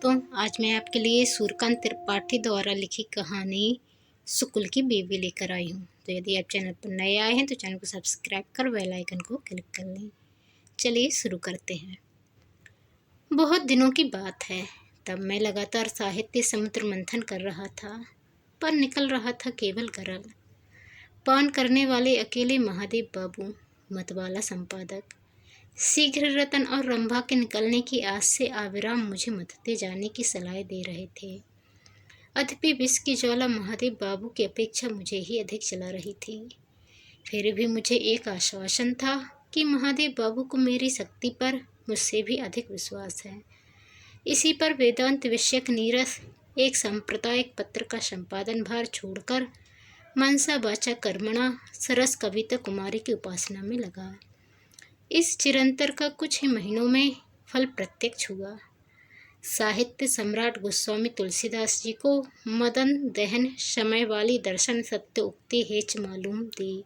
तो आज मैं आपके लिए सूर्यकांत त्रिपाठी द्वारा लिखी कहानी सुकुल की बेबी लेकर आई हूँ। तो यदि आप चैनल पर नए आए हैं तो चैनल को सब्सक्राइब कर बेल आइकन को क्लिक कर लें। चलिए शुरू करते हैं। बहुत दिनों की बात है, तब मैं लगातार साहित्य समुद्र मंथन कर रहा था, पर निकल रहा था केवल गरल। पान करने वाले अकेले महादेव बाबू, मतवाला संपादक, शीघ्र रतन और रंभा के निकलने की आस से आविराम मुझे मथते जाने की सलाह दे रहे थे। अद्यपि विष की ज्वाला महादेव बाबू की अपेक्षा मुझे ही अधिक जला रही थी। फिर भी मुझे एक आश्वासन था कि महादेव बाबू को मेरी शक्ति पर मुझसे भी अधिक विश्वास है। इसी पर वेदांत विषयक नीरस एक सांप्रदायिक पत्र का संपादन भार छोड़कर मनसा वाचा कर्मणा सरस कविता कुमारी की उपासना में लगा। इस चिरंतर का कुछ ही महीनों में फल प्रत्यक्ष हुआ। साहित्य सम्राट गोस्वामी तुलसीदास जी को मदन दहन समय वाली दर्शन सत्य उक्ति हेच मालूम थी,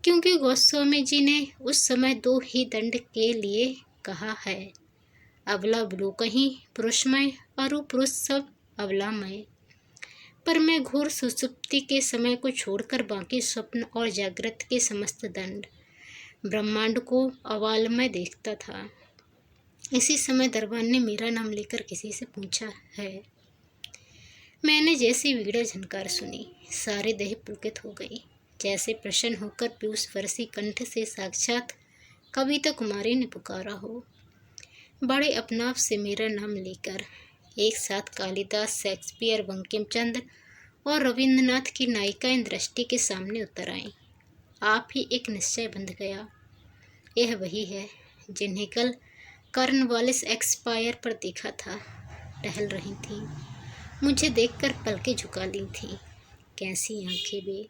क्योंकि गोस्वामी जी ने उस समय दो ही दंड के लिए कहा है, अबला कहीं पुरुषमय और पुरुष सब अबलामय। पर मैं घोर सुसुप्ति के समय को छोड़कर बाकी स्वप्न और जागृत के समस्त दंड ब्रह्मांड को अवाल में देखता था। इसी समय दरबान ने मेरा नाम लेकर किसी से पूछा है। मैंने जैसी वीणा झनकार सुनी, सारे देह पुलकित हो गई, जैसे प्रसन्न होकर पीयूष वर्षी कंठ से साक्षात कविता कुमारी ने पुकारा हो। बड़े अपनाव से मेरा नाम लेकर एक साथ कालिदास, शेक्सपियर, बंकिम चंद्र और रविंद्रनाथ की नायिकाएं दृष्टि के सामने उतर आईं। आप ही एक निश्चय बंध गया। यह वही है जिन्हें कल कॉर्नवालिस एक्सपायर पर देखा था। टहल रही थी, मुझे देखकर पलकें झुका ली थी। कैसी आंखें वे,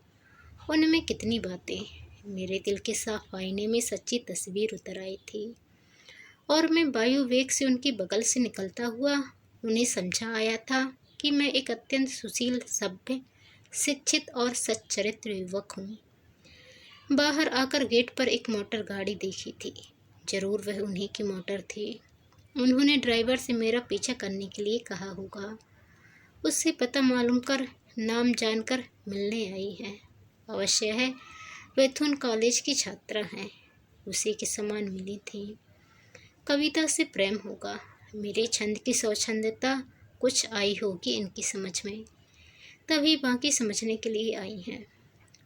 उनमें कितनी बातें। मेरे दिल के साफ आईने में सच्ची तस्वीर उतर आई थी और मैं वायु वेग से उनकी बगल से निकलता हुआ उन्हें समझा आया था कि मैं एक अत्यंत सुशील, सभ्य, शिक्षित और सच्चरित्र युवक हूँ। बाहर आकर गेट पर एक मोटर गाड़ी देखी थी। जरूर वह उन्हीं की मोटर थी। उन्होंने ड्राइवर से मेरा पीछा करने के लिए कहा होगा। उससे पता मालूम कर, नाम जानकर मिलने आई है। अवश्य है, वैथुन कॉलेज की छात्रा हैं। उसी के समान मिली थी। कविता से प्रेम होगा। मेरे छंद की स्वच्छंदता कुछ आई होगी इनकी समझ में, तभी बाकी समझने के लिए आई हैं।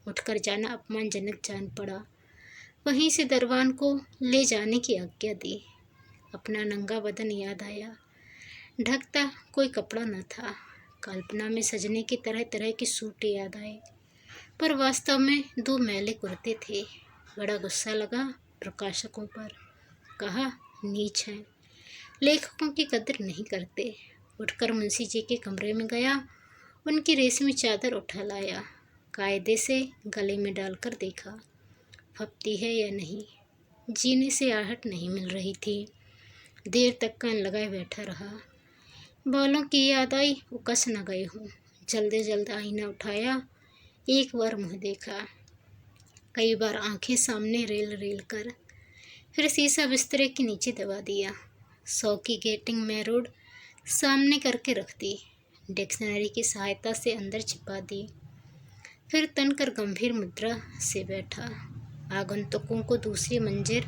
उठकर जाना अपमानजनक जान पड़ा। वहीं से दरबान को ले जाने की आज्ञा दी। अपना नंगा बदन याद आया। ढकता कोई कपड़ा न था। कल्पना में सजने की तरह तरह के सूट याद आए, पर वास्तव में दो मैले कुर्ते थे। बड़ा गुस्सा लगा प्रकाशकों पर। कहा, नीच हैं, लेखकों की कदर नहीं करते। उठकर मुंशी जी के कमरे में गया। उनकी रेशमी चादर उठा लाया। कायदे से गले में डालकर देखा, फपती है या नहीं। जीने से आहट नहीं मिल रही थी। देर तक कान लगाए बैठा रहा। बालों की याद आई, उकस न गए हूँ। जल्द जल्द आईना उठाया, एक बार मुँह देखा, कई बार आंखें सामने रेल रेल कर, फिर शीशा बिस्तरे के नीचे दबा दिया। 100 की गेटिंग में रोड सामने करके रख दी। डिक्शनरी की सहायता से अंदर छिपा दी। फिर तनकर गंभीर मुद्रा से बैठा। आगंतुकों को दूसरी मंजिल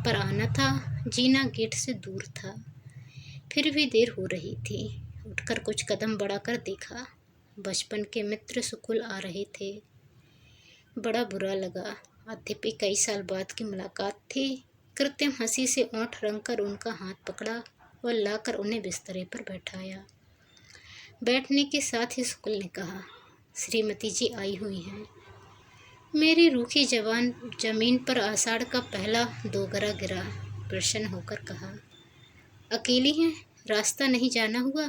पर आना था। जीना गेट से दूर था, फिर भी देर हो रही थी। उठकर कुछ कदम बढ़ाकर देखा। बचपन के मित्र सुकुल आ रहे थे। बड़ा बुरा लगा। अद्यपि कई साल बाद की मुलाकात थी। कृत्रिम हंसी से ओंठ रंग कर उनका हाथ पकड़ा और लाकर उन्हें बिस्तरे पर बैठाया। बैठने के साथ ही सुकुल ने कहा, श्रीमती जी आई हुई हैं। मेरी रूखी जमीन पर आषाढ़ का पहला दोगरा गिरा। प्रसन्न होकर कहा, अकेली हैं, रास्ता नहीं जाना हुआ?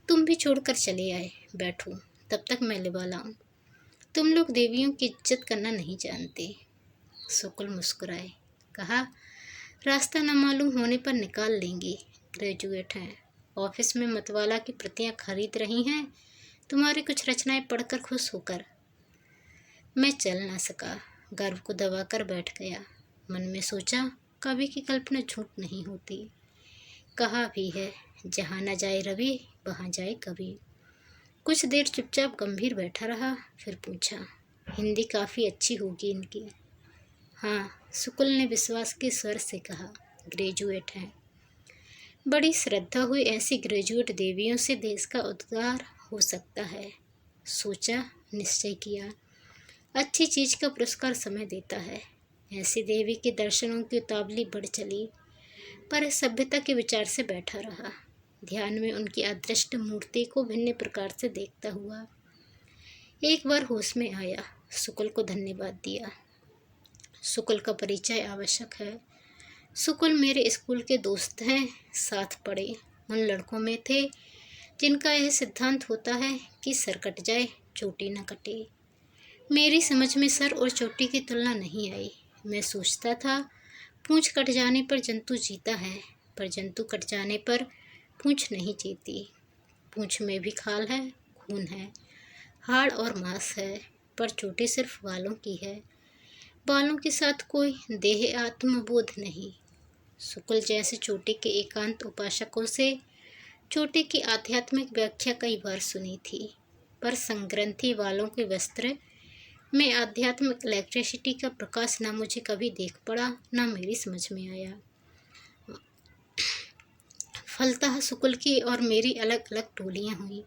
तुम भी छोड़कर चले आए। बैठो, तब तक मैं लिवा लाऊं। तुम लोग देवियों की इज्जत करना नहीं जानते। सुकुल मुस्कुराए। कहा, रास्ता न मालूम होने पर निकाल लेंगी। ग्रेजुएट हैं, ऑफिस में मतवाला की प्रतियां खरीद रही हैं। तुम्हारी कुछ रचनाएं पढ़कर खुश होकर। मैं चल ना सका, गर्व को दबाकर बैठ गया। मन में सोचा, कवि की कल्पना झूठ नहीं होती। कहा भी है, जहाँ न जाए रवि वहाँ जाए कवि। कुछ देर चुपचाप गंभीर बैठा रहा, फिर पूछा, हिंदी काफ़ी अच्छी होगी इनकी। हाँ, शुक्ल ने विश्वास के स्वर से कहा, ग्रेजुएट हैं। बड़ी श्रद्धा हुई ऐसी ग्रेजुएट देवियों से देश का उद्धार हो सकता है, सोचा, निश्चय किया। अच्छी चीज़ का पुरस्कार समय देता है। ऐसी देवी के दर्शनों की उतावली बढ़ चली, पर सभ्यता के विचार से बैठा रहा, ध्यान में उनकी अदृष्ट मूर्ति को भिन्न प्रकार से देखता हुआ। एक बार होश में आया, शुक्ल को धन्यवाद दिया। शुक्ल का परिचय आवश्यक है। शुक्ल मेरे स्कूल के दोस्त हैं, साथ पढ़े। उन लड़कों में थे जिनका यह सिद्धांत होता है कि सर कट जाए चोटी न कटे। मेरी समझ में सर और चोटी की तुलना नहीं आई। मैं सोचता था, पूंछ कट जाने पर जंतु जीता है, पर जंतु कट जाने पर पूंछ नहीं जीती। पूंछ में भी खाल है, खून है, हाड़ और मांस है, पर चोटी सिर्फ बालों की है। बालों के साथ कोई देह आत्मबोध नहीं। शुक्ल जैसे चोटी के एकांत उपासकों से चोटी की आध्यात्मिक व्याख्या कई बार सुनी थी, पर संग्रंथि वालों के वस्त्र में आध्यात्मिक इलेक्ट्रिसिटी का प्रकाश ना मुझे कभी देख पड़ा, ना मेरी समझ में आया। फलतः शुक्ल की और मेरी अलग अलग टोलियां हुई।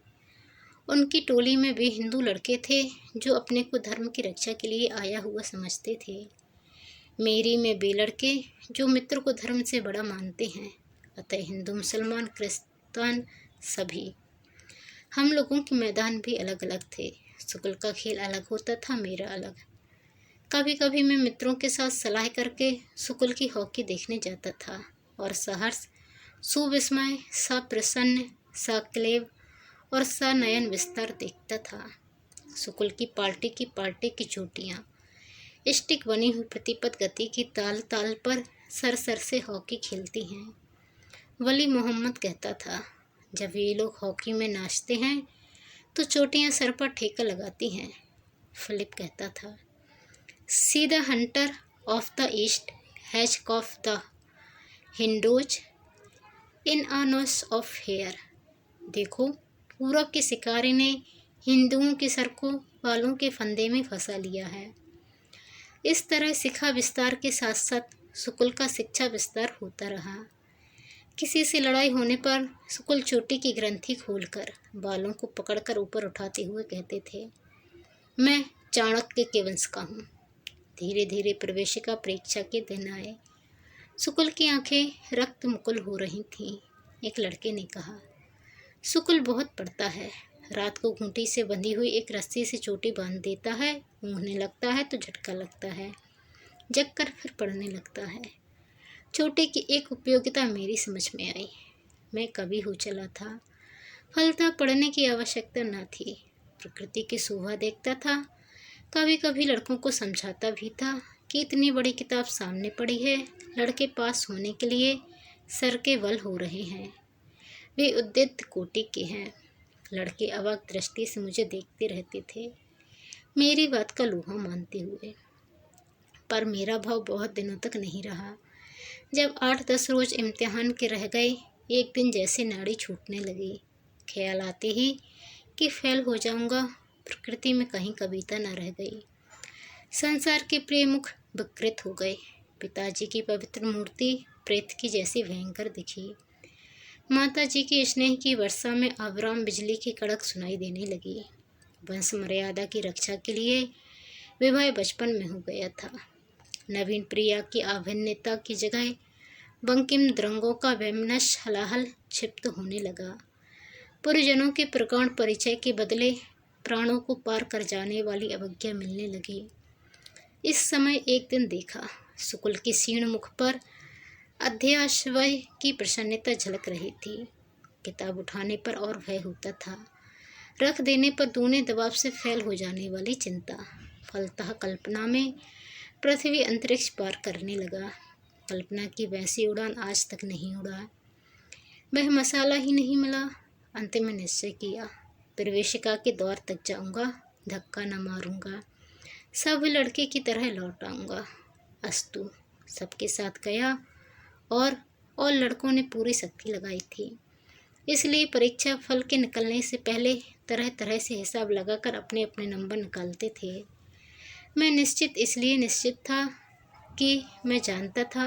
उनकी टोली में वे हिंदू लड़के थे जो अपने को धर्म की रक्षा के लिए आया हुआ समझते थे। मेरी में वे लड़के जो मित्र को धर्म से बड़ा मानते हैं। अतः हिंदू, मुसलमान, क्रिस्तान सभी हम लोगों के मैदान भी अलग अलग थे। शुक्ल का खेल अलग होता था, मेरा अलग। कभी कभी मैं मित्रों के साथ सलाह करके शुक्ल की हॉकी देखने जाता था और सहर्ष, सुविस्मय, सप्रसन्न, सक्लेव और सनयन विस्तार देखता था। शुक्ल की पार्टी की चोटियाँ स्टिक बनी हुई प्रतिपद गति की ताल ताल पर सर सर से हॉकी खेलती हैं। वली मोहम्मद कहता था, जब ये लोग हॉकी में नाचते हैं तो चोटियाँ सर पर ठेका लगाती हैं। फिलिप कहता था, see the hunter of the east has caught the hindoos in a noose of hair. देखो, पूरब के शिकारी ने हिंदुओं के सर को बालों के फंदे में फंसा लिया है। इस तरह शिक्षा विस्तार के साथ साथ शुक्ल का शिक्षा विस्तार होता रहा। किसी से लड़ाई होने पर शुक्ल चोटी की ग्रंथि खोलकर बालों को पकड़कर ऊपर उठाते हुए कहते थे, मैं चाणक्य के वंश का हूँ। धीरे धीरे प्रवेशिका परीक्षा के दिन आए। शुक्ल की आंखें रक्त मुकुल हो रही थीं। एक लड़के ने कहा, शुक्ल बहुत पढ़ता है। रात को घूंटी से बंधी हुई एक रस्सी से चोटी बांध देता है, ऊँघने लगता है तो झटका लगता है, जग कर फिर पढ़ने लगता है। चोटी की एक उपयोगिता मेरी समझ में आई। मैं कवि हो चला था। फलतः पढ़ने की आवश्यकता न थी। प्रकृति की शोभा देखता था। कभी कभी लड़कों को समझाता भी था कि इतनी बड़ी किताब सामने पड़ी है, लड़के पास होने के लिए सर के बल हो रहे हैं। वे उद्यत कोटि के हैं। लड़के अवाक दृष्टि से मुझे देखते रहते थे, मेरी बात का लोहा मानते हुए। पर मेरा भाव बहुत दिनों तक नहीं रहा। जब 8-10 रोज इम्तिहान के रह गए, एक दिन जैसे नाड़ी छूटने लगी। ख्याल आते ही कि फेल हो जाऊंगा। प्रकृति में कहीं कविता न रह गई। संसार के प्रिय मुख विकृत हो गए। पिताजी की पवित्र मूर्ति प्रेत की जैसी भयंकर दिखी। माता जी की स्नेह की वर्षा में अविराम बिजली की कड़क सुनाई देने लगी। वंश मर्यादा की रक्षा के लिए विवाह बचपन में हो गया था। नवीन प्रिया की अभिन्नता की जगह बंकिम द्रंगों का वैमनश हलाहल क्षिप्त होने लगा। पुरजनों के प्रगाढ़ परिचय के बदले प्राणों को पार कर जाने वाली अवज्ञा मिलने लगी। इस समय एक दिन देखा, शुक्ल की क्षीण मुख पर अध्याश्वय की प्रसन्नता झलक रही थी। किताब उठाने पर और भय होता था, रख देने पर दूने दबाव से फैल हो जाने वाली चिंता। फलतः कल्पना में पृथ्वी अंतरिक्ष पार करने लगा। कल्पना की वैसी उड़ान आज तक नहीं उड़ा। वह मसाला ही नहीं मिला। अंत में निश्चय किया, प्रवेशिका के द्वार तक जाऊंगा, धक्का न मारूंगा, सब लड़के की तरह लौट आऊंगा। अस्तु, सबके साथ गया और और लड़कों ने पूरी शक्ति लगाई थी। इसलिए परीक्षा फल के निकलने से पहले तरह तरह से हिसाब लगाकर अपने अपने नंबर निकालते थे। मैं इसलिए निश्चित था कि मैं जानता था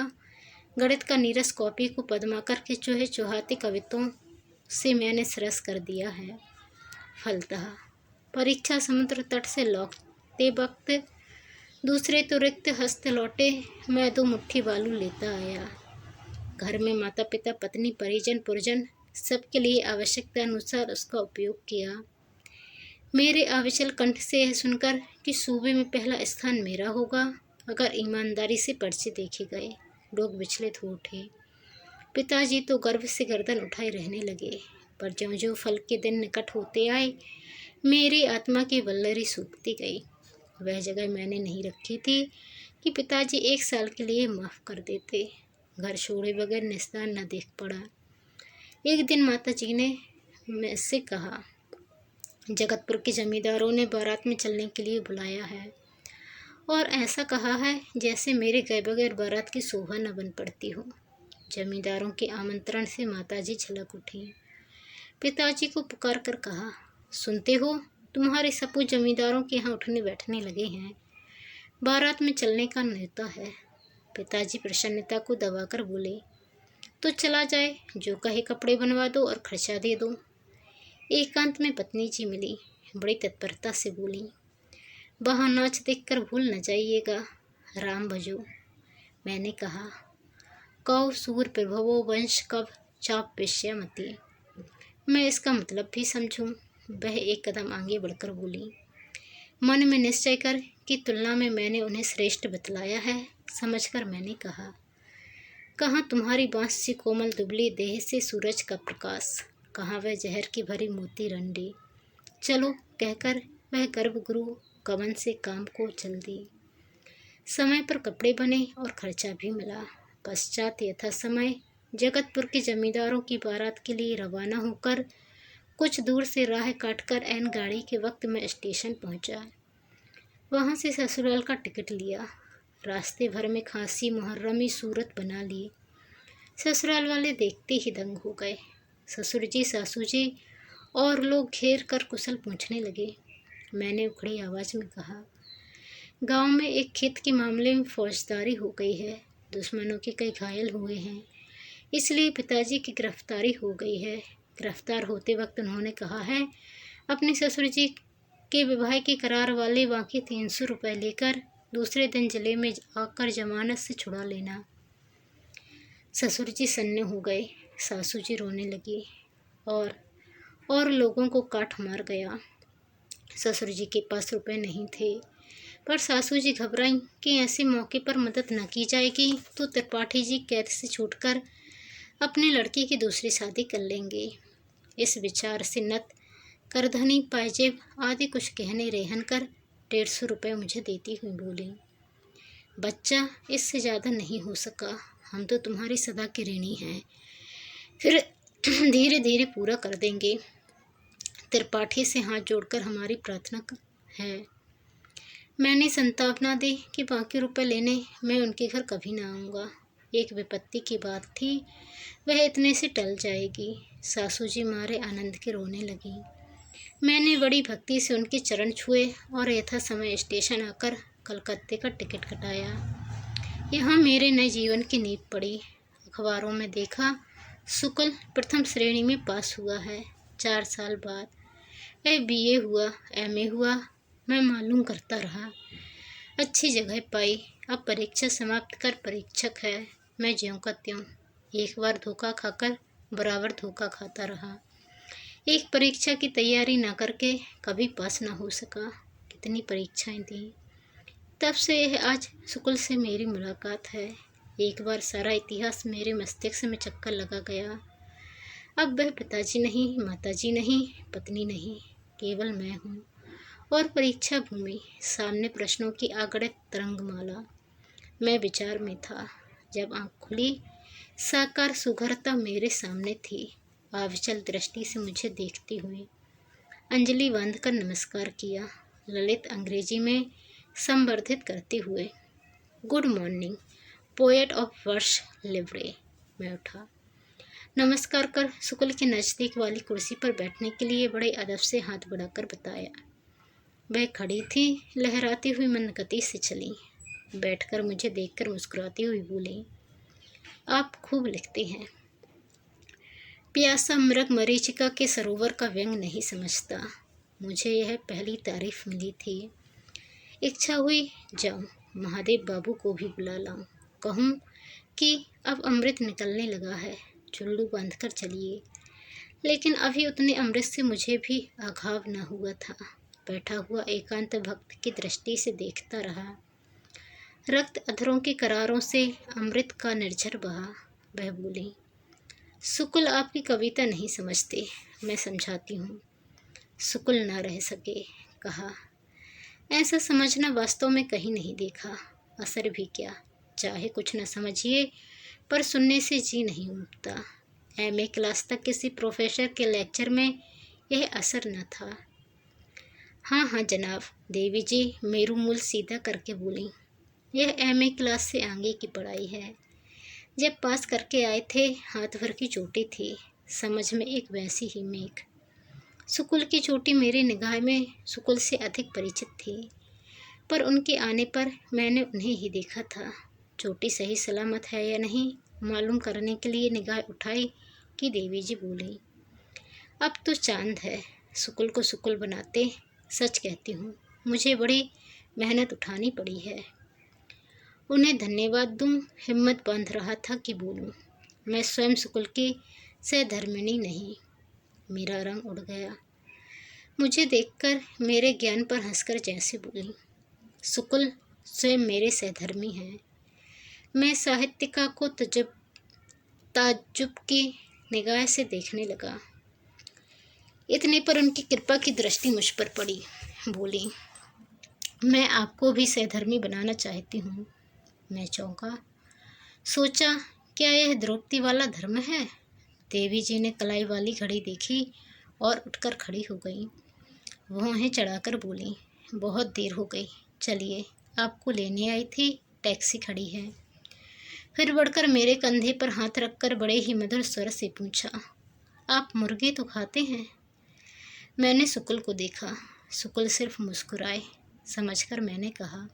गणित का नीरस कॉपी को पद्माकर के चूहे चुहाती कविताओं से मैंने सरस कर दिया है। फलतः परीक्षा समुद्र तट से लौटते वक्त दूसरे तो रिक्त हस्त लौटे। मैं 2 मुट्ठी बालू लेता आया। घर में माता पिता पत्नी परिजन पुरजन सबके लिए आवश्यकता अनुसार उसका उपयोग किया। मेरे अविचल कंठ से यह सुनकर कि सूबे में पहला स्थान मेरा होगा अगर ईमानदारी से पर्चे देखे गए, लोग विचलित हो उठे। पिताजी तो गर्व से गर्दन उठाए रहने लगे, पर ज्यों ज्यों फल के दिन निकट होते आए मेरी आत्मा की वल्लरी सूखती गई। वह जगह मैंने नहीं रखी थी कि पिताजी 1 साल के लिए माफ़ कर देते। घर छोड़े बगैर निस्तार न देख पड़ा। एक दिन माताजी ने मुझसे कहा, जगतपुर के जमींदारों ने बारात में चलने के लिए बुलाया है और ऐसा कहा है जैसे मेरे गए बगैर बारात की शोभा न बन पड़ती हो। जमींदारों के आमंत्रण से माताजी छलक उठी। पिताजी को पुकार कर कहा, सुनते हो, तुम्हारे सपूत जमींदारों के यहाँ उठने बैठने लगे हैं। बारात में चलने का न्योता है। पिताजी प्रसन्नता को दबाकर बोले, तो चला जाए, जो कहे कपड़े बनवा दो और खर्चा दे दो। एकांत में पत्नी जी मिली, बड़ी तत्परता से बोली, वहाँ नाच देखकर भूल न जाइएगा, राम भजो। मैंने कहा, कौ सूर प्रभवो वंश कब चाप पेश्यामती। मैं इसका मतलब भी समझूं। वह एक कदम आगे बढ़कर बोली, मन में निश्चय कर कि तुलना में मैंने उन्हें श्रेष्ठ बतलाया है, समझकर मैंने कहा, कहाँ तुम्हारी बांस सी कोमल दुबली देह से सूरज का प्रकाश, कहाँ वह जहर की भरी मोती रंडी। चलो कहकर वह गर्भगुरु कवन से काम को चल दी। समय पर कपड़े बने और खर्चा भी मिला। पश्चात यथा समय जगतपुर के जमींदारों की बारात के लिए रवाना होकर कुछ दूर से राह काटकर ऐन गाड़ी के वक्त मैं स्टेशन पहुंचा। वहां से ससुराल का टिकट लिया। रास्ते भर में खांसी मुहर्रमी सूरत बना ली। ससुराल वाले देखते ही दंग हो गए। ससुर जी, सासू जी और लोग घेर कर कुशल पूछने लगे। मैंने उखड़ी आवाज़ में कहा, गांव में एक खेत के मामले में फौजदारी हो गई है, दुश्मनों के कई घायल हुए हैं, इसलिए पिताजी की गिरफ्तारी हो गई है। गिरफ्तार होते वक्त उन्होंने कहा है अपने ससुर जी के विवाह के करार वाले बाकी 300 रुपये लेकर दूसरे दिन जिले में आकर जमानत से छुड़ा लेना। ससुर जी सन्ने हो गए, सासू जी रोने लगी और लोगों को काट मार गया। ससुर जी के पास रुपए नहीं थे, पर सासू जी घबराई कि ऐसे मौके पर मदद न की जाएगी तो त्रिपाठी जी कैद से छूटकर अपने लड़की की दूसरी शादी कर लेंगे। इस विचार से नत, करधनी, पायजेब आदि कुछ गहने रेहन कर 150 रुपये मुझे देती हुई बोली, बच्चा इससे ज़्यादा नहीं हो सका, हम तो तुम्हारी सदा की ऋणी हैं, फिर धीरे धीरे पूरा कर देंगे। त्रिपाठी से हाथ जोड़कर हमारी प्रार्थना है। मैंने संतावना दी कि बाकी रुपए लेने मैं उनके घर कभी ना आऊँगा। एक विपत्ति की बात थी, वह इतने से टल जाएगी। सासू जी मारे आनंद के रोने लगी। मैंने बड़ी भक्ति से उनके चरण छुए और यथा समय स्टेशन आकर कलकत्ते का टिकट कटाया। यहाँ मेरे नए जीवन की नींव पड़ी। अखबारों में देखा, शुक्ल प्रथम श्रेणी में पास हुआ है। 4 साल बाद वह BA हुआ, MA हुआ। मैं मालूम करता रहा, अच्छी जगह पाई। अब परीक्षा समाप्त कर परीक्षक है। मैं ज्यों का त्यों, एक बार धोखा खाकर बराबर धोखा खाता रहा। एक परीक्षा की तैयारी ना करके कभी पास ना हो सका। कितनी परीक्षाएं दी, तब से यह आज शुक्ल से मेरी मुलाकात है। एक बार सारा इतिहास मेरे मस्तिष्क में चक्कर लगा गया। अब वह पिताजी नहीं, माताजी नहीं, पत्नी नहीं, केवल मैं हूँ और परीक्षा भूमि, सामने प्रश्नों की अगणित तरंगमाला। मैं विचार में था। जब आँख खुली, साकार सुघरता मेरे सामने थी, अविचल दृष्टि से मुझे देखती हुई। अंजलि बांधकर नमस्कार किया, ललित अंग्रेजी में संवर्धित करते हुए, गुड मॉर्निंग, पोएट ऑफ वर्ष लिवरे। मैं उठा, नमस्कार कर शुक्ल के नज़दीक वाली कुर्सी पर बैठने के लिए बड़े अदब से हाथ बढ़ाकर बताया। वह खड़ी थी, लहराती हुई मंदगति से चली। बैठकर मुझे देखकर मुस्कुराती हुई बोली, आप खूब लिखते हैं। प्यासा मृग मरीचिका के सरोवर का व्यंग नहीं समझता। मुझे यह पहली तारीफ मिली थी। इच्छा हुई जाऊं, महादेव बाबू को भी बुला लाऊं, कहूं कि अब अमृत निकलने लगा है, चुल्लू बांधकर चलिए। लेकिन अभी उतने अमृत से मुझे भी आघाव न हुआ था। बैठा हुआ एकांत भक्त की दृष्टि से देखता रहा। रक्त अधरों के करारों से अमृत का निर्झर बहा। वह बोली, शुक्ल आपकी कविता नहीं समझते, मैं समझाती हूँ। शुक्ल न रह सके, कहा, ऐसा समझना वास्तव में कहीं नहीं देखा। असर भी क्या, चाहे कुछ न समझिए पर सुनने से जी नहीं उठता। एमए क्लास तक किसी प्रोफेसर के लेक्चर में यह असर न था। हाँ हाँ जनाब, देवी जी मेरू मूल सीधा करके बोली, यह एमए क्लास से आगे की पढ़ाई है। जब पास करके आए थे हाथ भर की चोटी थी, समझ में एक वैसी ही मेघ। शुक्ल की चोटी मेरी निगाह में शुक्ल से अधिक परिचित थी, पर उनके आने पर मैंने उन्हें ही देखा था। चोटी सही सलामत है या नहीं मालूम करने के लिए निगाह उठाई कि देवी जी बोली, अब तो चांद है, शुक्ल को शुक्ल बनाते। सच कहती हूँ, मुझे बड़ी मेहनत उठानी पड़ी है। उन्हें धन्यवाद दूँ हिम्मत बांध रहा था कि बोलूँ, मैं स्वयं शुक्ल की सहधर्मिणी नहीं। मेरा रंग उड़ गया। मुझे देखकर मेरे ज्ञान पर हंसकर जैसे बोली, शुक्ल स्वयं मेरे सहधर्मी हैं। मैं साहित्यिका को ताज्जुब की निगाह से देखने लगा। इतने पर उनकी कृपा की दृष्टि मुझ पर पड़ी। बोली, मैं आपको भी सहधर्मी बनाना चाहती हूँ। मैं चौंका, सोचा क्या यह द्रौपदी वाला धर्म है। देवी जी ने कलाई वाली घड़ी देखी और उठकर खड़ी हो गई। भौहें चढ़ाकर बोली, बहुत देर हो गई, चलिए आपको लेने आई थी, टैक्सी खड़ी है। फिर बढ़कर मेरे कंधे पर हाथ रखकर बड़े ही मधुर स्वर से पूछा, आप मुर्गे तो खाते हैं। मैंने शुक्ल को देखा। शुक्ल सिर्फ मुस्कुराए। समझकर मैंने कहा,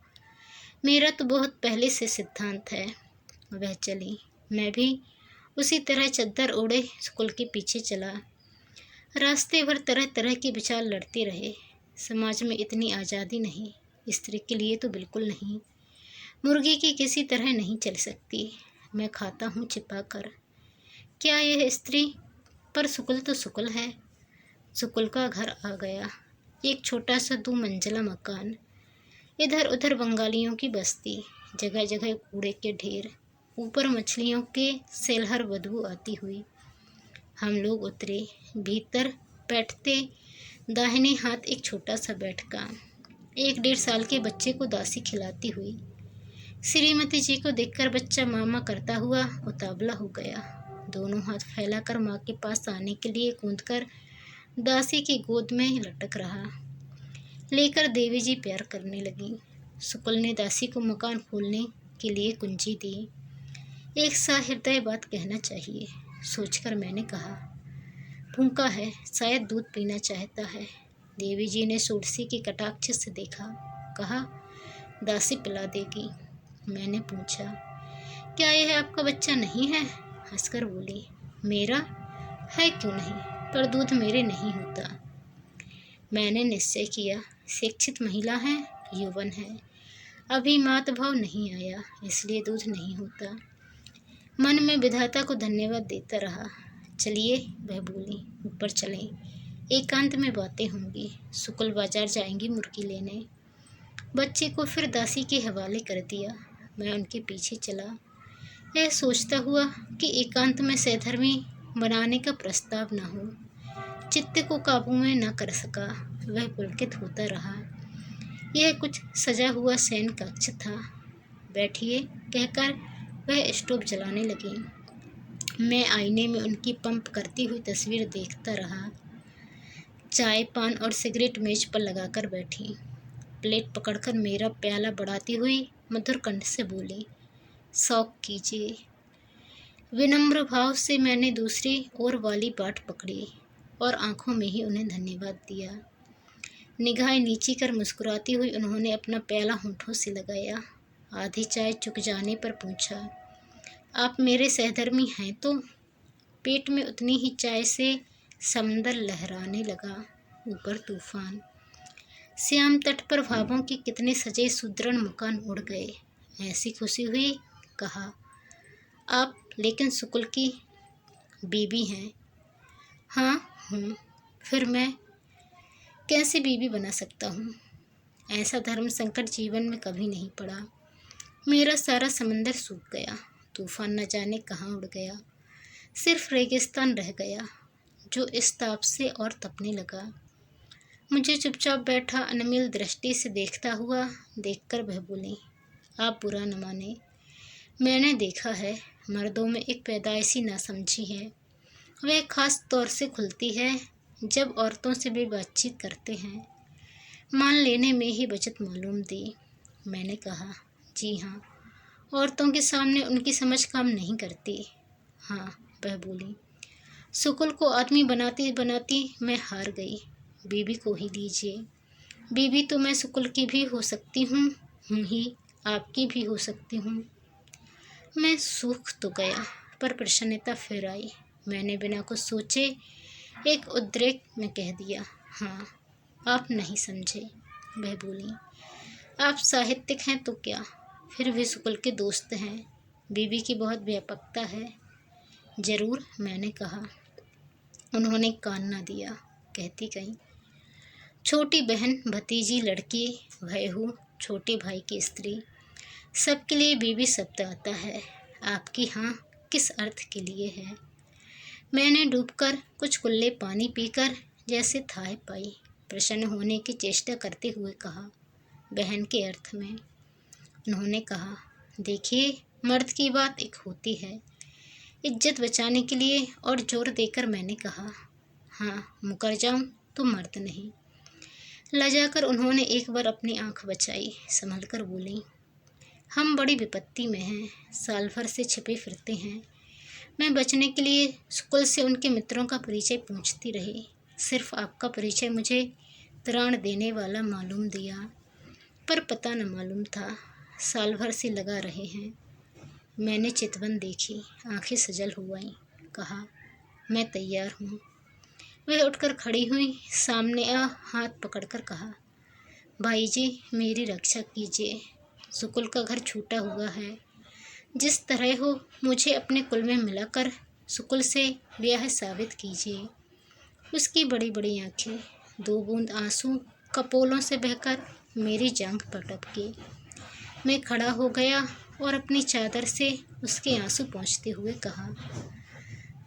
मेरा तो बहुत पहले से सिद्धांत है। वह चली। मैं भी उसी तरह चद्दर ओढ़े शुक्ल के पीछे चला। रास्ते भर तरह तरह के विचार लड़ते रहे। समाज में इतनी आज़ादी नहीं, स्त्री के लिए तो बिल्कुल नहीं। मुर्गी की किसी तरह नहीं चल सकती। मैं खाता हूँ छिपा कर। क्या यह स्त्री? पर शुक्ल तो शुक्ल है। शुक्ल का घर आ गया। एक छोटा सा 2 मंजिला मकान, इधर उधर बंगालियों की बस्ती, जगह जगह कूड़े के ढेर, ऊपर मछलियों के सेलहर बदबू आती हुई। हम लोग उतरे। भीतर बैठते दाहिने हाथ एक छोटा सा बैठका, 1-1.5 साल के बच्चे को दासी खिलाती हुई। श्रीमती जी को देखकर बच्चा मामा करता हुआ उतावला हो गया। दोनों हाथ फैलाकर माँ के पास आने के लिए कूदकर दासी की गोद में लटक रहा। लेकर देवी जी प्यार करने लगी। शुक्ल ने दासी को मकान खोलने के लिए कुंजी दी। एक सहृदय बात कहना चाहिए, सोचकर मैंने कहा, भूखा है, शायद दूध पीना चाहता है। देवी जी ने सोडसी की कटाक्ष से देखा, कहा, दासी पिला देगी। मैंने पूछा, क्या यह आपका बच्चा नहीं है? हंसकर बोली, मेरा है क्यों नहीं, पर दूध मेरे नहीं होता। मैंने निश्चय किया, शिक्षित महिला है, यौवन है, अभी मातभाव नहीं आया, इसलिए दूध नहीं होता। मन में विधाता को धन्यवाद देता रहा। चलिए, वह बोली, ऊपर चलें, एकांत में बातें होंगी। शुक्ल बाजार जाएंगी मुर्गी लेने। बच्चे को फिर दासी के हवाले कर दिया। मैं उनके पीछे चला, यह सोचता हुआ कि एकांत में सहधर्मी बनाने का प्रस्ताव न हो। चित्त को काबू में न कर सका। वह पुलकित होता रहा। यह कुछ सजा हुआ शयन कक्ष था। बैठिए कहकर वह स्टोव जलाने लगी। मैं आईने में उनकी पंप करती हुई तस्वीर देखता रहा। चाय पान और सिगरेट मेज पर लगाकर बैठी। प्लेट पकड़कर मेरा प्याला बढ़ाती हुई मधुर कंठ से बोली, शौक कीजिए। विनम्र भाव से मैंने दूसरी ओर वाली बाट पकड़ी और आंखों में ही उन्हें धन्यवाद दिया। निगाहें नीची कर मुस्कुराती हुई उन्होंने अपना प्याला होंठों से लगाया। आधी चाय चुक जाने पर पूछा, आप मेरे सहधर्मी हैं तो? पेट में उतनी ही चाय से समंदर लहराने लगा, ऊपर तूफान। श्याम तट पर भावों के कितने सजे सुदृढ़ मकान उड़ गए। ऐसी खुशी हुई। कहा, आप लेकिन शुक्ल की बीबी हैं? हाँ हूँ। फिर मैं कैसे बीबी बना सकता हूँ? ऐसा धर्म संकट जीवन में कभी नहीं पड़ा। मेरा सारा समंदर सूख गया, तूफान न जाने कहाँ उड़ गया, सिर्फ रेगिस्तान रह गया जो इस ताप से और तपने लगा। मुझे चुपचाप बैठा अनमिल दृष्टि से देखता हुआ देखकर वह बोली, आप बुरा न माने, मैंने देखा है मर्दों में एक पैदाइशी नासमझी है। वह खास तौर से खुलती है जब औरतों से भी बातचीत करते हैं। मान लेने में ही बचत मालूम दी। मैंने कहा, जी हाँ, औरतों के सामने उनकी समझ काम नहीं करती। हाँ, वह बोली, शुक्ल को आदमी बनाती बनाती मैं हार गई। बीबी को ही लीजिए। बीबी तो मैं शुक्ल की भी हो सकती हूँ ही, आपकी भी हो सकती हूँ। मैं सूख तो गया पर प्रसन्नता फिर आई। मैंने बिना कुछ सोचे एक उद्रेक में कह दिया, हाँ, आप नहीं समझे। वह बोली, आप साहित्यिक हैं तो क्या, फिर भी शुक्ल के दोस्त हैं। बीबी की बहुत व्यापकता है। जरूर, मैंने कहा। उन्होंने कान न दिया, कहती गई, छोटी बहन, भतीजी, लड़की, भयहू, छोटे भाई की स्त्री, सबके लिए बीबी शब्द आता है। आपकी हाँ किस अर्थ के लिए है? मैंने डूबकर कुछ कुल्ले पानी पीकर जैसे थाह पाई, प्रसन्न होने की चेष्टा करते हुए कहा, बहन के अर्थ में। उन्होंने कहा, देखिए, मर्द की बात एक होती है। इज्जत बचाने के लिए और जोर देकर मैंने कहा, हाँ, मुकर जाऊं तो मर्द नहीं। लजाकर उन्होंने एक बार अपनी आंख बचाई, संभल कर बोली, हम बड़ी विपत्ति में हैं, साल भर से छिपे फिरते हैं। मैं बचने के लिए शुक्ल से उनके मित्रों का परिचय पूछती रही। सिर्फ आपका परिचय मुझे त्राण देने वाला मालूम दिया, पर पता न मालूम था। साल भर से लगा रहे हैं। मैंने चितवन देखी, आंखें सजल हो आईं। कहा, मैं तैयार हूँ। वह उठकर खड़ी हुई, सामने आ हाथ पकड़कर कहा, भाई जी, मेरी रक्षा कीजिए। शुक्ल का घर छूटा हुआ है। जिस तरह हो मुझे अपने कुल में मिलाकर शुक्ल से ब्याह साबित कीजिए। उसकी बड़ी बड़ी आंखें, 2 बूंद आंसू कपोलों से बहकर मेरी जांघ पर टपके। मैं खड़ा हो गया और अपनी चादर से उसके आंसू पोंछते हुए कहा,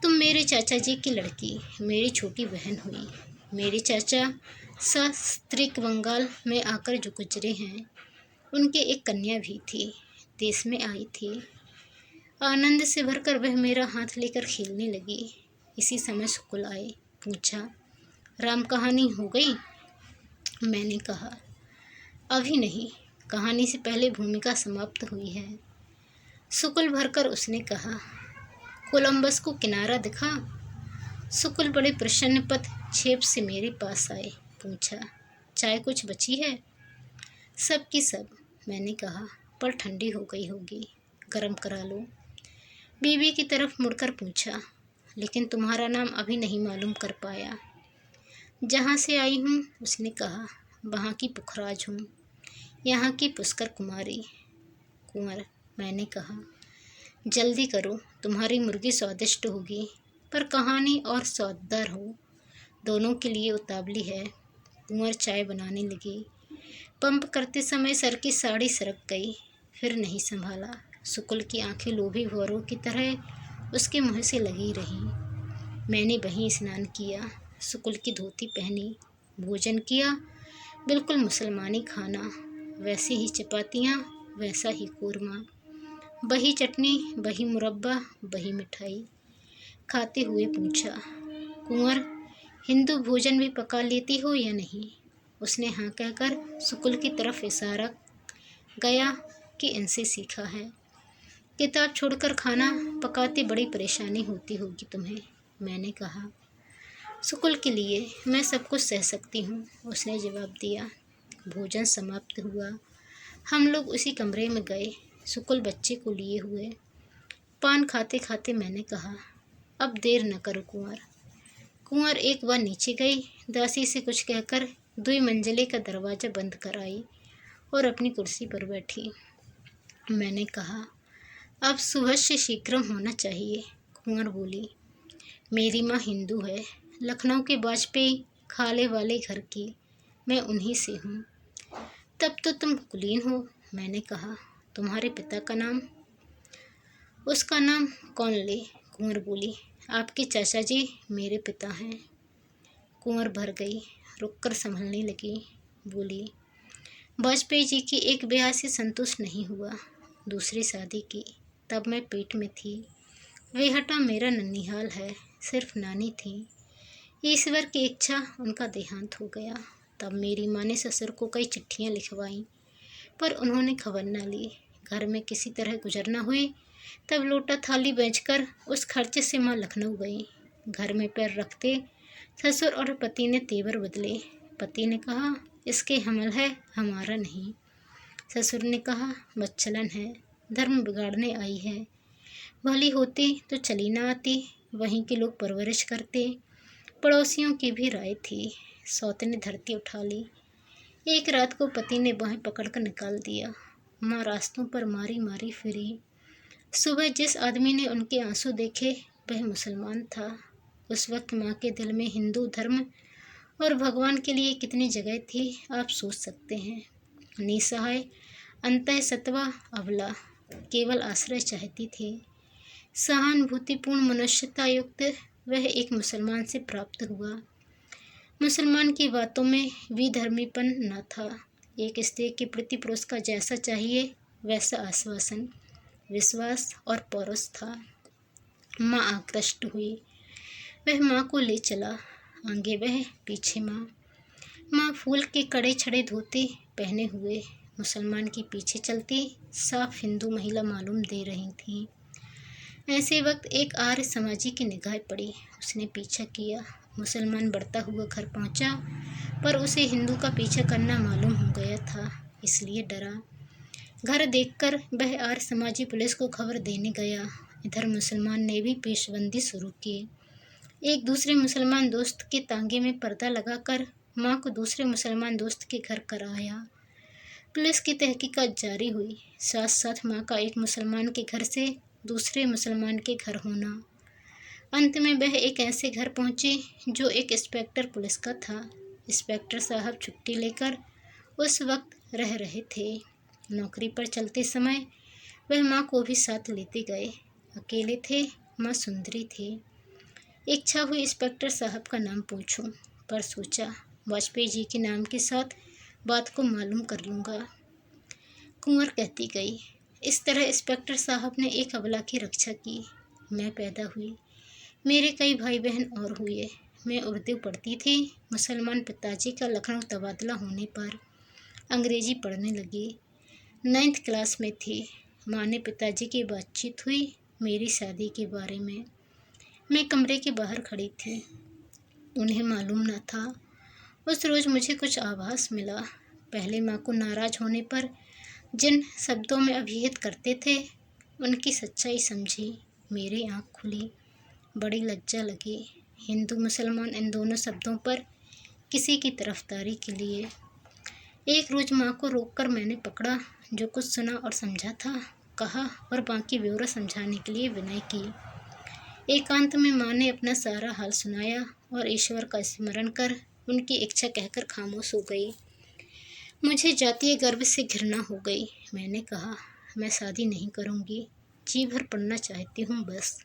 तुम मेरे चाचा जी की लड़की, मेरी छोटी बहन हुई। मेरे चाचा सस्त्रीक बंगाल में आकर जो गुजरे हैं, उनके एक कन्या भी थी, देश में आई थी। आनंद से भरकर वह मेरा हाथ लेकर खेलने लगी। इसी समय शुक्ल आए। पूछा, राम कहानी हो गई? मैंने कहा, अभी नहीं, कहानी से पहले भूमिका समाप्त हुई है। शुक्ल भरकर उसने कहा, कोलंबस को किनारा दिखा। शुक्ल बड़े प्रसन्न पद छेप से मेरे पास आए। पूछा, चाय कुछ बची है? सब की सब, मैंने कहा, पर ठंडी हो गई होगी, गरम करा लो। बीबी की तरफ मुड़कर पूछा, लेकिन तुम्हारा नाम अभी नहीं मालूम कर पाया। जहाँ से आई हूँ, उसने कहा, वहाँ की पुखराज हूँ, यहाँ की पुष्कर कुमारी। कुंवर, मैंने कहा, जल्दी करो, तुम्हारी मुर्गी स्वादिष्ट होगी, पर कहानी और स्वाददार हो, दोनों के लिए उतावली है। कुंवर चाय बनाने लगी। पंप करते समय सर की साड़ी सरक गई, फिर नहीं संभाला। शुक्ल की आंखें लोभी भौरों की तरह उसके मुँह से लगी रहीं। मैंने वहीं स्नान किया, शुक्ल की धोती पहनी, भोजन किया, बिल्कुल मुसलमानी खाना, वैसी ही चपातियाँ, वैसा ही कूरमा, वही चटनी, वही मुरब्बा, वही मिठाई। खाते हुए पूछा, कुंवर, हिंदू भोजन भी पका लेती हो या नहीं? उसने हाँ कहकर शुक्ल की तरफ इशारा गया कि इनसे सीखा है। किताब छोड़कर खाना पकाते बड़ी परेशानी होती होगी तुम्हें, मैंने कहा। शुक्ल के लिए मैं सब कुछ सह सकती हूँ, उसने जवाब दिया। भोजन समाप्त हुआ। हम लोग उसी कमरे में गए। शुक्ल बच्चे को लिए हुए। पान खाते खाते मैंने कहा, अब देर न करो कुंवर। कुंवर एक बार नीचे गई, दासी से कुछ कहकर 2 मंजिले का दरवाज़ा बंद कर आई और अपनी कुर्सी पर बैठी। मैंने कहा, अब सुबह से शीघ्रम होना चाहिए। कुंवर बोली, मेरी माँ हिंदू है, लखनऊ के वाजपेयी खाले वाले घर की, मैं उन्हीं से हूँ। तब तो तुम कुलीन हो, मैंने कहा। तुम्हारे पिता का नाम? उसका नाम कौन ले, कुंवर बोली। आपके चाचा जी मेरे पिता हैं। कुंवर भर गई, रुककर संभलने लगी। बोली, वाजपेयी जी की एक ब्याह से संतुष्ट नहीं हुआ, दूसरी शादी की। तब मैं पेट में थी। वेहटा मेरा ननिहाल है, सिर्फ नानी थी। ईश्वर की इच्छा उनका देहांत हो गया। तब मेरी माँ ने ससुर को कई चिट्ठियाँ लिखवाईं, पर उन्होंने खबर न ली। घर में किसी तरह गुजरना हुई। तब लोटा थाली बेचकर उस खर्चे से माँ लखनऊ गई। घर में पैर रखते ससुर और पति ने तेवर बदले। पति ने कहा, इसके हमल है, हमारा नहीं। ससुर ने कहा, बच्चलन है, धर्म बिगाड़ने आई है। भली होती तो चली ना आती, वहीं के लोग परवरिश करते। पड़ोसियों की भी राय थी। सौत ने धरती उठा ली। एक रात को पति ने बाहें पकड़कर निकाल दिया। माँ रास्तों पर मारी मारी फिरी। सुबह जिस आदमी ने उनके आंसू देखे वह मुसलमान था। उस वक्त माँ के दिल में हिंदू धर्म और भगवान के लिए कितनी जगह थी, आप सोच सकते हैं। निसहाय अंतःसत्त्वा अबला केवल आश्रय चाहती थी। सहानुभूतिपूर्ण मनुष्यता युक्त वह एक मुसलमान से प्राप्त हुआ। मुसलमान की बातों में विधर्मीपन न था। एक स्त्री के प्रति पुरुष का जैसा चाहिए वैसा आश्वासन, विश्वास और पौरुष था। माँ आकृष्ट हुई। वह माँ को ले चला, आगे वह, पीछे माँ। माँ फूल के कड़े छड़े धोते पहने हुए मुसलमान के पीछे चलती साफ हिंदू महिला मालूम दे रही थी। ऐसे वक्त एक आर्य समाजी की निगाह पड़ी। उसने पीछा किया। मुसलमान बढ़ता हुआ घर पहुंचा, पर उसे हिंदू का पीछा करना मालूम हो गया था, इसलिए डरा। घर देखकर वह आर्य समाजी पुलिस को खबर देने गया। इधर मुसलमान ने भी पेशबंदी शुरू की। एक दूसरे मुसलमान दोस्त के तांगे में पर्दा लगाकर माँ को दूसरे मुसलमान दोस्त के घर कराया। पुलिस की तहकीकात जारी हुई। साथ साथ माँ का एक मुसलमान के घर से दूसरे मुसलमान के घर होना। अंत में वह एक ऐसे घर पहुँची जो एक इंस्पेक्टर पुलिस का था। इंस्पेक्टर साहब छुट्टी लेकर उस वक्त रह रहे थे। नौकरी पर चलते समय वह माँ को भी साथ लेते गए। अकेले थे, माँ सुंदरी थी। इच्छा हुई इंस्पेक्टर साहब का नाम पूछूं, पर सोचा वाजपेयी जी के नाम के साथ बात को मालूम कर लूँगा। कुंवर कहती गई। इस तरह इंस्पेक्टर साहब ने एक अबला की रक्षा की। मैं पैदा हुई। मेरे कई भाई बहन और हुए। मैं उर्दू पढ़ती थी। मुसलमान पिताजी का लखनऊ तबादला होने पर अंग्रेजी पढ़ने लगी। 9th क्लास में थी। माँ ने पिताजी की बातचीत हुई मेरी शादी के बारे में। मैं कमरे के बाहर खड़ी थी। उन्हें मालूम न था। उस रोज़ मुझे कुछ आभास मिला। पहले माँ को नाराज़ होने पर जिन शब्दों में अभिहित करते थे उनकी सच्चाई समझी। मेरी आँख खुली, बड़ी लज्जा लगी। हिंदू मुसलमान इन दोनों शब्दों पर किसी की तरफदारी के लिए। एक रोज़ माँ को रोककर मैंने पकड़ा। जो कुछ सुना और समझा था कहा और बाकी ब्यौरा समझाने के लिए विनय की। एकांत में माँ ने अपना सारा हाल सुनाया और ईश्वर का स्मरण कर उनकी इच्छा कहकर खामोश हो गई। मुझे जातीय गर्व से घृणा हो गई। मैंने कहा, मैं शादी नहीं करूँगी, जी भर पढ़ना चाहती हूँ बस।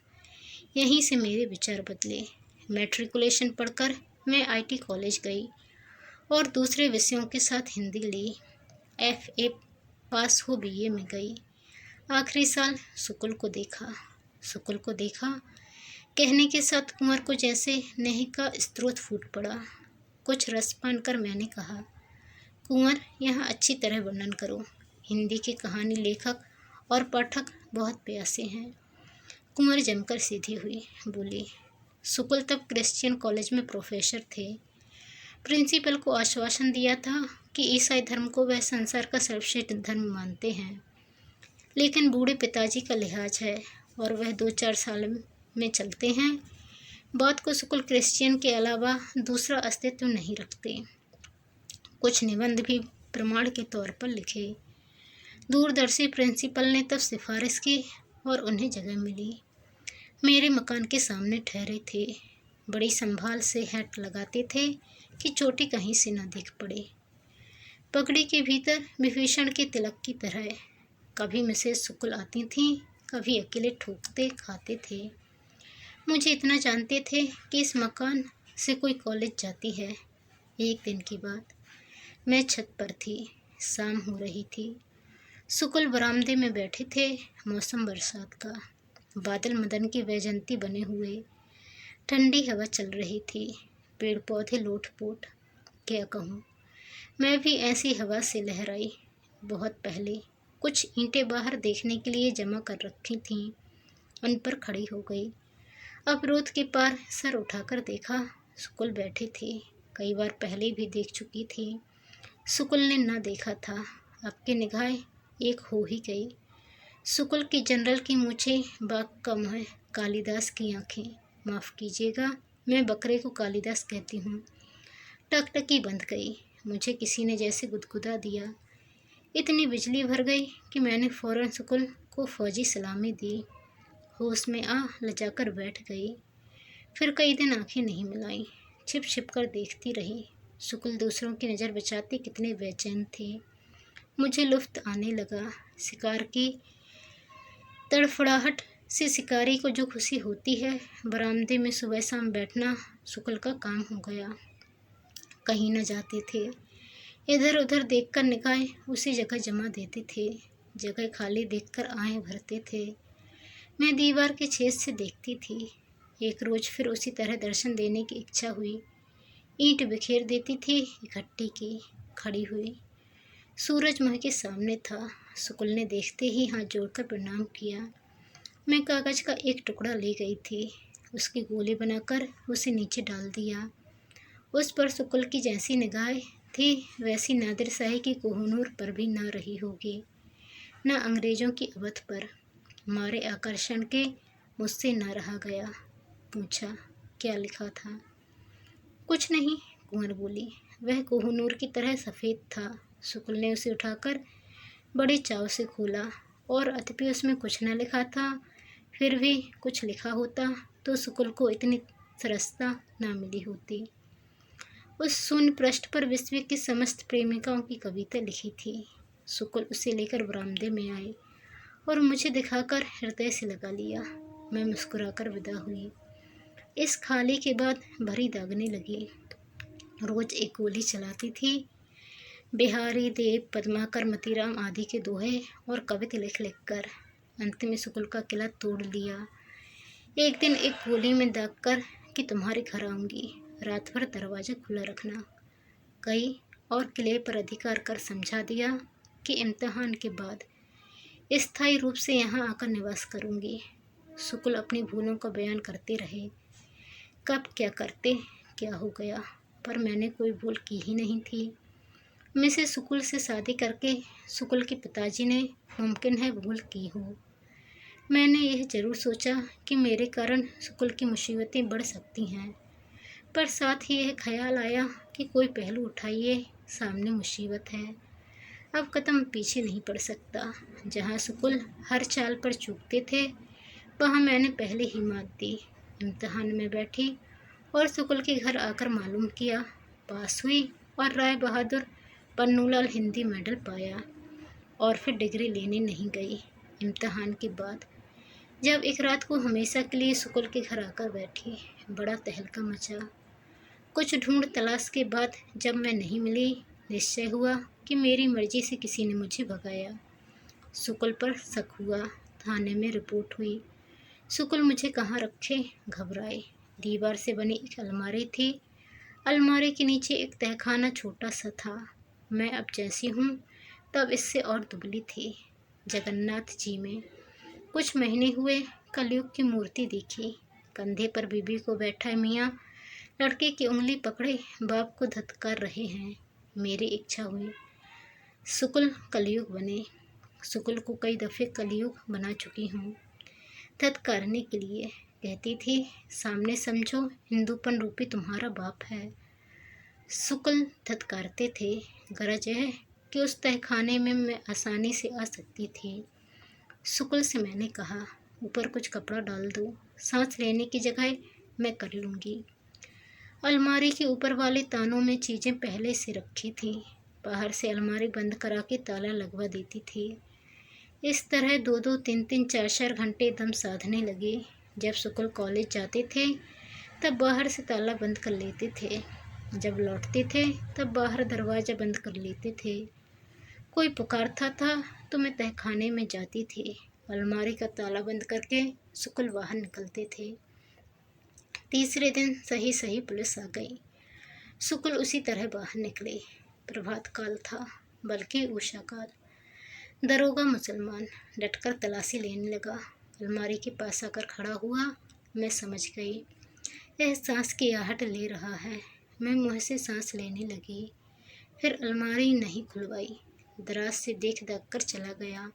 यहीं से मेरे विचार बदले। मैट्रिकुलेशन पढ़कर मैं IT कॉलेज गई और दूसरे विषयों के साथ हिंदी ली। FA पास हो BA में गई। आखिरी साल शुक्ल को देखा कहने के साथ कुंवर को जैसे नेह का स्रोत फूट पड़ा। कुछ रसपान कर मैंने कहा, कुंवर यहाँ अच्छी तरह वर्णन करो। हिंदी के कहानी लेखक और पाठक बहुत प्यासे हैं। कुंवर जमकर सीधी हुई, बोली, शुक्ल तब क्रिश्चियन कॉलेज में प्रोफेसर थे। प्रिंसिपल को आश्वासन दिया था कि ईसाई धर्म को वह संसार का सर्वश्रेष्ठ धर्म मानते हैं, लेकिन बूढ़े पिताजी का लिहाज है और वह 2-4 साल में चलते हैं। बात को शुक्ल क्रिश्चियन के अलावा दूसरा अस्तित्व नहीं रखते। कुछ निबंध भी प्रमाण के तौर पर लिखे। दूरदर्शी प्रिंसिपल ने तब सिफारिश की और उन्हें जगह मिली। मेरे मकान के सामने ठहरे थे। बड़ी संभाल से हैट लगाते थे कि चोटी कहीं से न दिख पड़े। पगड़ी के भीतर विभीषण के तिलक की तरह। कभी मिसेस शुक्ल आती थीं, कभी अकेले ठोकते खाते थे। मुझे इतना जानते थे कि इस मकान से कोई कॉलेज जाती है। एक दिन की बात, मैं छत पर थी, शाम हो रही थी। शुक्ल बरामदे में बैठे थे। मौसम बरसात का, बादल मदन की वैजंती बने हुए। ठंडी हवा चल रही थी, पेड़ पौधे लोट-पोट। क्या कहूँ, मैं भी ऐसी हवा से लहराई। बहुत पहले कुछ ईंटें बाहर देखने के लिए जमा कर रखी थीं, उन पर खड़ी हो गई। अवरोध के पार सर उठाकर देखा, शुक्ल बैठे थे। कई बार पहले भी देख चुकी थी, शुक्ल ने न देखा था। अब की निगाहें एक हो ही गई। शुक्ल की जनरल की मूछें, बाघ का मुँह, कालिदास की आंखें। माफ़ कीजिएगा, मैं बकरे को कालिदास कहती हूँ। टकटकी बंध गई। मुझे किसी ने जैसे गुदगुदा दिया। इतनी बिजली भर गई कि मैंने फौरन शुक्ल को फौजी सलामी दी। होश में आ लजाकर बैठ गई। फिर कई दिन आंखें नहीं मिलाई, छिप छिप कर देखती रही। शुक्ल दूसरों की नज़र बचाते कितने बेचैन थे। मुझे लुफ्त आने लगा। शिकार की तड़फड़ाहट से शिकारी को जो खुशी होती है, बरामदे में सुबह शाम बैठना शुक्ल का काम हो गया। कहीं न जाते थे, इधर उधर देखकर निगाहें उसी जगह जमा देते थे। जगह खाली देखकर आएँ भरते थे। मैं दीवार के छेद से देखती थी। एक रोज़ फिर उसी तरह दर्शन देने की इच्छा हुई। ईंट बिखेर देती थी, इकट्ठी की, खड़ी हुई। सूरज मुँह के सामने था। शुक्ल ने देखते ही हाथ जोड़कर प्रणाम किया। मैं कागज़ का एक टुकड़ा ले गई थी, उसकी गोली बनाकर उसे नीचे डाल दिया। उस पर शुक्ल की जैसी निगाहें थी, वैसी नादिर शाही की कोहिनूर पर भी न रही होगी, न अंग्रेज़ों की अवध पर। मारे आकर्षण के मुझसे न रहा गया। पूछा, क्या लिखा था? कुछ नहीं, कुंवर बोली। वह कोहिनूर की तरह सफ़ेद था। शुक्ल ने उसे उठाकर बड़े चाव से खोला और अतपि उसमें कुछ न लिखा था। फिर भी कुछ लिखा होता तो शुक्ल को इतनी सरसता न मिली होती। उस शून्य पृष्ठ पर विश्व की समस्त प्रेमिकाओं की कविता लिखी थी। शुक्ल उसे लेकर बरामदे में आए और मुझे दिखाकर हृदय से लगा लिया। मैं मुस्कुराकर विदा हुई। इस खाली के बाद भरी दागने लगी। रोज़ एक गोली चलाती थी। बिहारी देव, पद्माकर, मतीराम आदि के दोहे और कविता लिख लिख कर अंत में शुक्ल का किला तोड़ लिया। एक दिन एक गोली में दाग कर कि तुम्हारे घर आऊँगी, रात भर दरवाज़ा खुला रखना। कई और किले पर अधिकार कर समझा दिया कि इम्तिहान के बाद स्थायी रूप से यहाँ आकर निवास करूँगी। शुक्ल अपनी भूलों का बयान करते रहे। कब क्या करते, क्या हो गया, पर मैंने कोई भूल की ही नहीं थी। मिसेस शुक्ल से शादी करके शुक्ल के पिताजी ने मुमकिन है भूल की हो। मैंने यह जरूर सोचा कि मेरे कारण शुक्ल की मुसीबतें बढ़ सकती हैं, पर साथ ही यह ख्याल आया कि कोई पहलू उठाइए, सामने मुसीबत है, अब कदम पीछे नहीं पड़ सकता। जहाँ शुक्ल हर चाल पर चूकते थे, वहाँ मैंने पहले ही मात दी। इम्तिहान में बैठी और शुक्ल के घर आकर मालूम किया, पास हुई और राय बहादुर पन्नूलाल हिंदी मेडल पाया और फिर डिग्री लेने नहीं गई। इम्तिहान के बाद जब एक रात को हमेशा के लिए शुक्ल के घर आकर बैठी, बड़ा तहलका मचा। कुछ ढूंढ तलाश के बाद जब मैं नहीं मिली, निश्चय हुआ कि मेरी मर्जी से किसी ने मुझे भगाया। शुक्ल पर शक हुआ, थाने में रिपोर्ट हुई। शुक्ल मुझे कहाँ रखे, घबराए। दीवार से बनी एक अलमारी थी। अलमारी के नीचे एक तहखाना छोटा सा था। मैं अब जैसी हूँ तब इससे और दुबली थी। जगन्नाथ जी में कुछ महीने हुए, कलयुग की मूर्ति दिखी। कंधे पर बीबी को बैठा मियाँ लड़के की उंगली पकड़े बाप को धत्कार रहे हैं। मेरी इच्छा हुई शुक्ल कलयुग बने। शुक्ल को कई दफ़े कलयुग बना चुकी हूँ धत्कारने के लिए। कहती थी, सामने समझो हिंदूपन रूपी तुम्हारा बाप है। शुक्ल धत्कारते थे। गरज है कि उस तहखाने में मैं आसानी से आ सकती थी। शुक्ल से मैंने कहा, ऊपर कुछ कपड़ा डाल दो, सांस लेने की जगह मैं कर लूँगी। अलमारी के ऊपर वाले तानों में चीज़ें पहले से रखी थीं। बाहर से अलमारी बंद करा के ताला लगवा देती थी। इस तरह 2-2, 3-3, 4-4 घंटे दम साधने लगे। जब शुक्ल कॉलेज जाते थे तब बाहर से ताला बंद कर लेते थे। जब लौटते थे तब बाहर दरवाज़ा बंद कर लेते थे। कोई पुकारता था तो मैं तहखाने में जाती थी। अलमारी का ताला बंद करके शुक्ल बाहर निकलते थे। तीसरे दिन सही सही पुलिस आ गई। शुक्ल उसी तरह बाहर निकले। प्रभात काल था, बल्कि उषा काल। दरोगा मुसलमान डटकर तलाशी लेने लगा। अलमारी के पास आकर खड़ा हुआ। मैं समझ गई, यह सांस की आहट ले रहा है। मैं मुँह से सांस लेने लगी। फिर अलमारी नहीं खुलवाई। दराज से देख कर चला गया।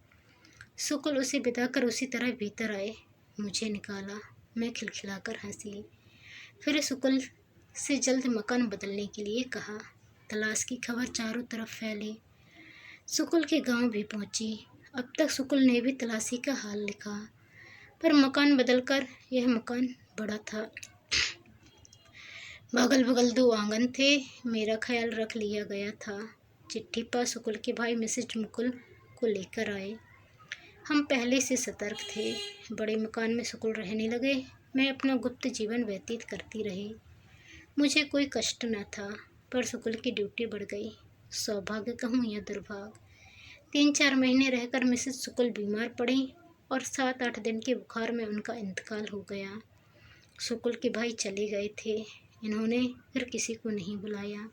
शुक्ल उसे बिताकर उसी तरह भीतर आए। मुझे निकाला। मैं खिलखिलाकर हंसी। फिर शुक्ल से जल्द मकान बदलने के लिए कहा। तलाश की खबर चारों तरफ फैली। शुक्ल के गांव भी पहुंची। अब तक शुक्ल ने भी तलाशी का हाल लिखा, पर मकान बदलकर यह मकान बड़ा था। बगल बगल 2 आंगन थे। मेरा ख्याल रख लिया गया था। चिट्ठी पर शुक्ल के भाई मिसेज मुकुल को लेकर आए। हम पहले से सतर्क थे। बड़े मकान में शुक्ल रहने लगे। मैं अपना गुप्त जीवन व्यतीत करती रही। मुझे कोई कष्ट न था, पर शुक्ल की ड्यूटी बढ़ गई। सौभाग्य कहूँ या दुर्भाग्य। 3-4 महीने रहकर मिसेज शुक्ल बीमार पड़ी और 7-8 दिन के बुखार में उनका इंतकाल हो गया। शुक्ल के भाई चले गए थे। इन्होंने फिर किसी को नहीं बुलाया।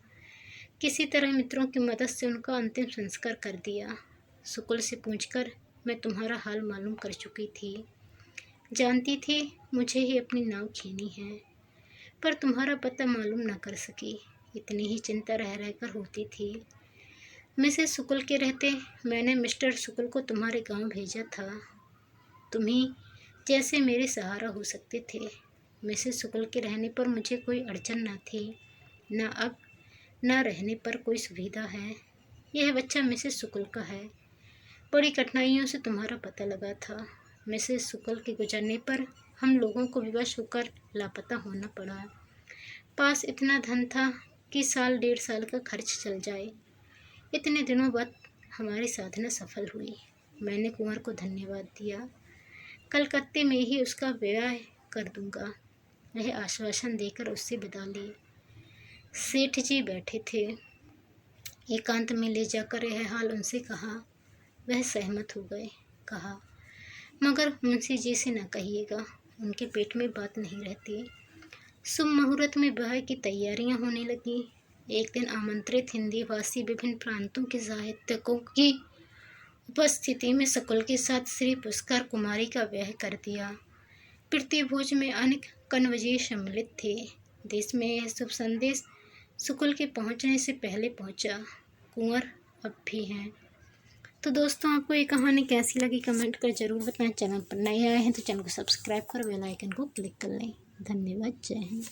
किसी तरह मित्रों की मदद से उनका अंतिम संस्कार कर दिया। शुक्ल से पूछकर मैं तुम्हारा हाल मालूम कर चुकी थी। जानती थी मुझे ही अपनी नाव खींचनी है, पर तुम्हारा पता मालूम न कर सकी। इतनी ही चिंता रह रहकर होती थी। मिसेस शुक्ल के रहते मैंने मिस्टर शुक्ल को तुम्हारे गांव भेजा था। तुम ही जैसे मेरे सहारा हो सकते थे। मिसेस शुक्ल के रहने पर मुझे कोई अड़चन न थी, न अब न रहने पर कोई सुविधा है। यह बच्चा मिसेस शुक्ल का है। बड़ी कठिनाइयों से तुम्हारा पता लगा था। मिसेस शुक्ल के गुजरने पर हम लोगों को विवश होकर लापता होना पड़ा। पास इतना धन था कि 1-1.5 साल का खर्च चल जाए। इतने दिनों बाद हमारी साधना सफल हुई। मैंने कुंवर को धन्यवाद दिया। कलकत्ते में ही उसका विवाह कर दूंगा, यह आश्वासन देकर उससे विदा ली। सेठ जी बैठे थे। एकांत में ले जाकर यह हाल उनसे कहा। वह सहमत हो गए। कहा, मगर मुंशी जी से न कहिएगा, उनके पेट में बात नहीं रहती। शुभ मुहूर्त में विवाह की तैयारियां होने लगी। एक दिन आमंत्रित हिंदी भाषी विभिन्न प्रांतों के साहित्यकों की उपस्थिति में शुक्ल के साथ श्री पुष्कर कुमारी का ब्याह कर दिया। प्रीति भोज में अनेक कनवजीर सम्मिलित थे। देश में यह शुभ संदेश शुक्ल के पहुंचने से पहले पहुंचा। कुंवर अब भी हैं। तो दोस्तों, आपको ये कहानी कैसी लगी कमेंट कर ज़रूर बताएं। चैनल पर नए आए हैं तो चैनल को सब्सक्राइब कर बेल आइकन को क्लिक कर लें। धन्यवाद। जय हिंद।